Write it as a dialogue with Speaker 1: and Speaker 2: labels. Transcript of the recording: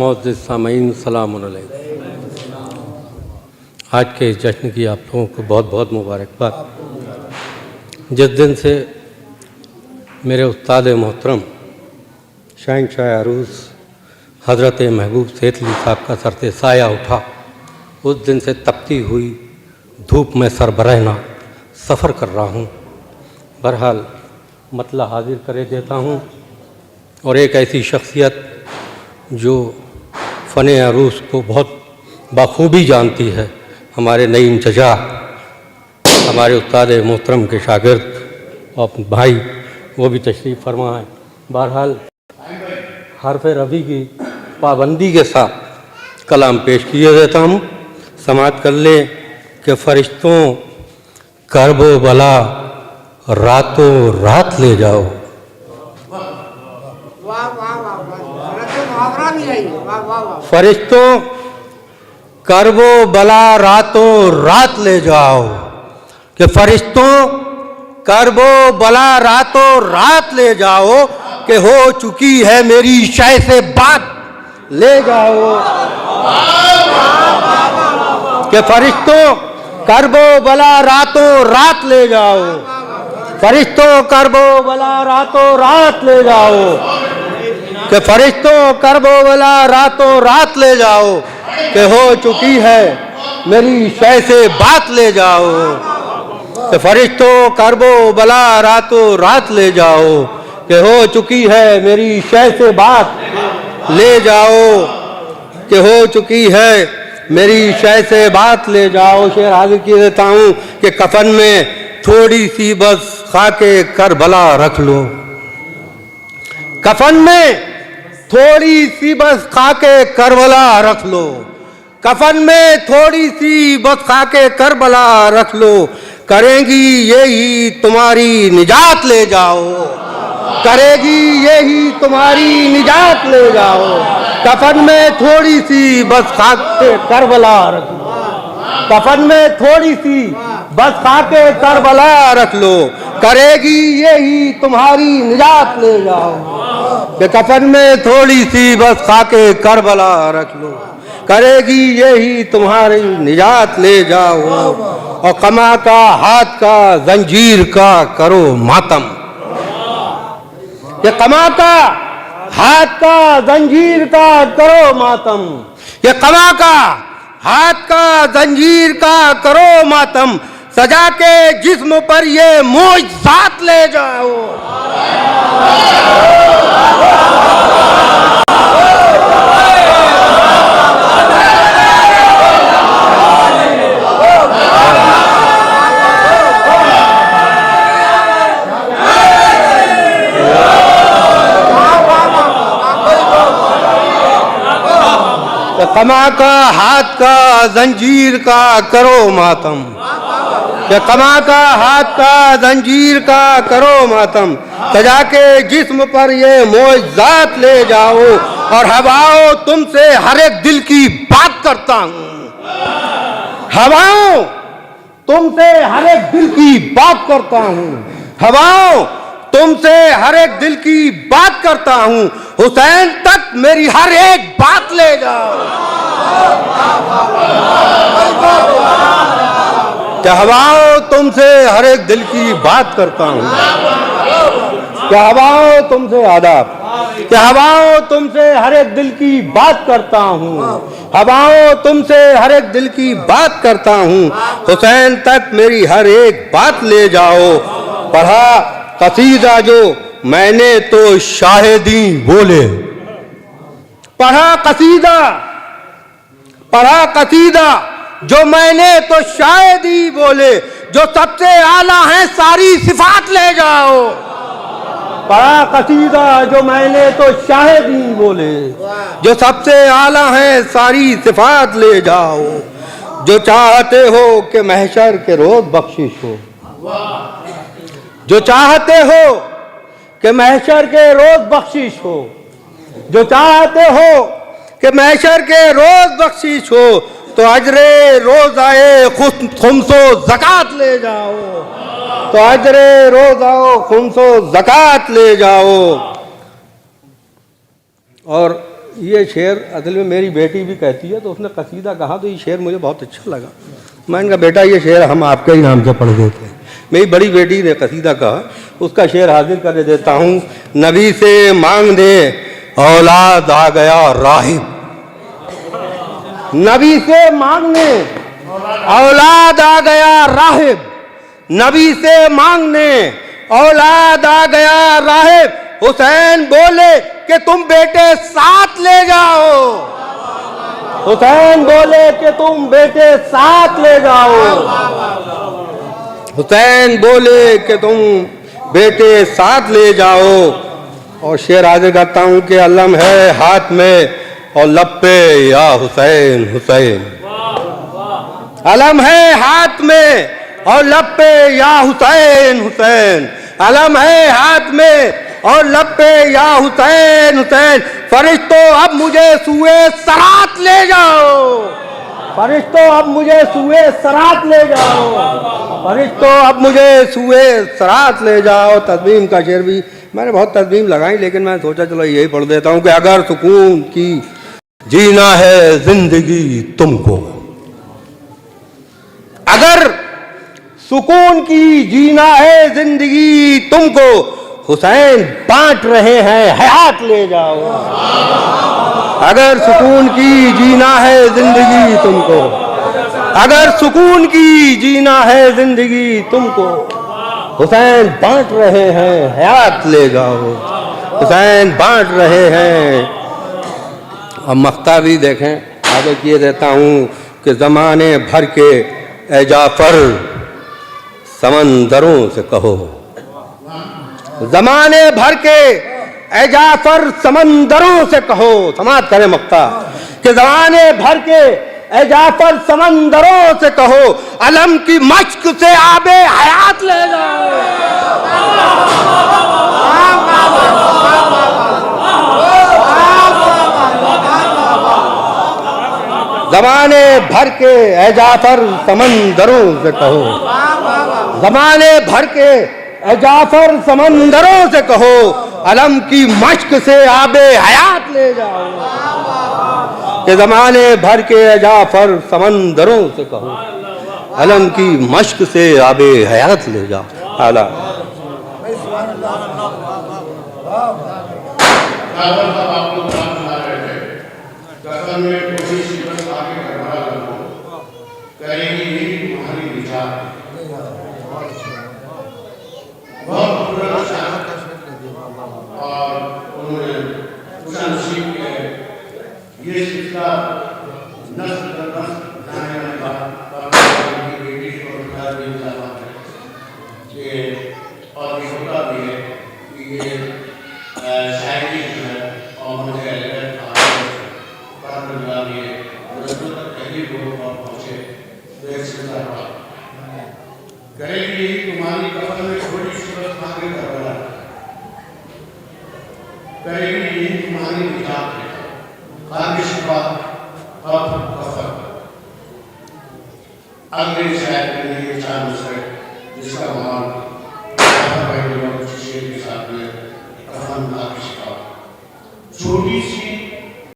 Speaker 1: मोअज़्ज़िज़ सामीन सलाम अलैकुम। आज के इस जश्न की आप लोगों को बहुत बहुत मुबारकबाद। जिस दिन से मेरे उस्ताद मोहतरम शहंशाह अरूस हज़रत महबूब सेठली साहब का सर से साया उठा, उस दिन से तपती हुई धूप में सरबराहना सफ़र कर रहा हूँ। बहरहाल मतला हाजिर करे देता हूँ और एक ऐसी शख्सियत जो फ़न अरूस को बहुत बखूबी जानती है, हमारे नईम चचा, हमारे उस्ताद मोहतरम के शागिर्द और भाई, वो भी तशरीफ़ फरमा है। बहरहाल हरफ रबी की पाबंदी के साथ कलाम पेश किए देता हूँ। समाअत कर ले कि फ़रिश्तों करबो बला रातों रात ले जाओ। फरिश्तों करबो बला रातों रात ले जाओ, कि फरिश्तों करबो बला रातों रात ले जाओ, कि हो चुकी है मेरी शय से बात ले जाओ। कि फरिश्तों करबो बला रातों रात ले जाओ, फरिश्तों करबो बला रातों रात ले जाओ, कि फरिश्तों करबो बला रातों रात ले जाओ, कि हो चुकी है मेरी शय से बात ले जाओ। कि फरिश्तों करबो बला रातों रात ले जाओ, कि हो चुकी है मेरी शय से बात ले जाओ, कि हो चुकी है मेरी शय से बात ले जाओ। शेर हाजिर किए देता हूँ कि कफन में थोड़ी सी बस खाके करबला रख लो, कफन में थोड़ी सी बस खाके करबला रख लो, कफन में थोड़ी सी बस खाके करबला रख लो, करेंगी यही तुम्हारी निजात ले जाओ, करेगी यही तुम्हारी निजात ले जाओ। कफन में थोड़ी सी बस खाके करबला रख लो, कफन में थोड़ी सी बस खाके करबला रख लो, करेगी यही तुम्हारी निजात ले जाओ। कि कफन में थोड़ी सी बस खाके करबला रख लो, करेगी यही तुम्हारी निजात ले जाओ। और कमा का हाथ का जंजीर का करो मातम, ये कमा का हाथ का जंजीर का करो मातम, ये कमा का हाथ का जंजीर का करो मातम, सजा के जिस्म पर ये मोइज़ात ले जाओ। कमा का हाथ का जंजीर का करो मातम, कि कमा का हाथ का जंजीर का करो मातम, सजा के जिस्म पर ये मोइज़ात ले जाओ। और हवाओं तुमसे हर एक दिल की बात करता हूँ, हवाओं तुमसे हर एक दिल की बात करता हूँ, हवाओं तुमसे हर एक दिल की बात करता हूँ, हुसैन तक मेरी हर एक बात ले जाओ। क्या हवाओं तुमसे हर एक दिल की बात करता हूँ, क्या हवाओं तुमसे आदाब, क्या हवाओं तुमसे हर एक दिल की बात करता हूँ, हवाओं तुमसे हर एक दिल की बात करता हूँ, हुसैन तक मेरी हर एक बात ले जाओ। पढ़ा कसीदा जो मैंने तो शाहिदी बोले, पढ़ा कसीदा जो मैंने तो शाहिदी बोले, जो सबसे आला है सारी सिफात ले जाओ। पढ़ा कसीदा जो मैंने तो शाहिदी बोले, जो सबसे आला है सारी सिफात ले जाओ। जो चाहते हो कि महशर के रोज बख्शिश हो, जो चाहते हो कि महशर के रोज बख्शिश हो, जो चाहते हो कि महशर के रोज बख्शिश हो, तो अजरे रोज़ाए खुम्सो ज़कात ले जाओ, तो अजरे रोज़ाओ खुम्सो ज़कात ले जाओ। और ये शेर असल में मेरी बेटी भी कहती है, तो उसने कसीदा कहा तो ये शेर मुझे बहुत अच्छा लगा। मैंने कहा बेटा ये शेर हम आपके ही नाम से पढ़ देते हैं। मेरी बड़ी बेटी ने कसीदा कहा, उसका शेर हाजिर कर देता हूँ। नबी से मांग दे औलाद आ गया राहिब, नबी से मांगने औलाद आ गया राहिब, नबी से मांगने औलाद आ गया राहिब। हुसैन बोले कि तुम बेटे साथ ले जाओ, हुसैन बोले कि तुम बेटे साथ ले जाओ, हुसैन बोले कि तुम बेटे साथ ले जाओ। और शेर आगे गाता हूँ कि अलम है हाथ में और लब पे या हुसैन हुसैन, अलम है हाथ में और लब पे या हुसैन हुसैन, अलम है हाथ में और लब पे या हुसैन हुसैन। फरिश्तों अब मुझे सुए सरात ले जाओ, फरिश्तों अब मुझे सुए सरात ले जाओ, फरिश्तों अब मुझे सुए सरात ले जाओ। तस्वीम का शेर भी मैंने बहुत तस्वीम लगाई, लेकिन मैं सोचा चलो यही पढ़ देता हूँ कि अगर सुकून की जीना है जिंदगी तुमको, अगर सुकून की जीना है जिंदगी तुमको, हुसैन बांट रहे हैं हयात ले जाओ। अगर सुकून की जीना है जिंदगी तुमको, अगर सुकून की जीना है जिंदगी तुमको, हुसैन बांट रहे हैं हयात ले जाओ, हुसैन बांट रहे हैं। अब मख्ता भी देखें, आगे किए देता हूँ कि ज़माने भर के ए जाफर समंदरों से कहो, ज़माने भर के ए जाफर समंदरों से कहो। समाप्त करें मख्ता कि ज़माने भर के ए जाफर समंदरों से कहो, अलम की मश्क से आबे हयात ले जाओ। ज़माने भर के ए जाफर समंदरों से कहो, ज़माने भर के ए जाफर समंदरों से कहो, अलम की मश्क से आबे हयात ले जाओ। कि ज़माने भर के ए जाफर समंदरों से कहो, अलम की मश्क से आबे हयात ले जाओ। आला
Speaker 2: ये सिलसिला नस्ल दर नस्ल जाने लगा, बेटी को उठा दिया कि और ये होता भी है कि ये शायरी जो है और मुझे पढ़ने भी है रसूल तक पहली लोग और पहुँचे तो एक सिलसिला हुआ। करेगी यही तुम्हारी कफन में छोटी सूरत मांगे करवाना, करेगी यही तुम्हारी निजात है खानिशबा अब कफन। अगले शायद के लिए चांद से जिसका मान शेर के साथ में कफन खानिशबा, छोटी सी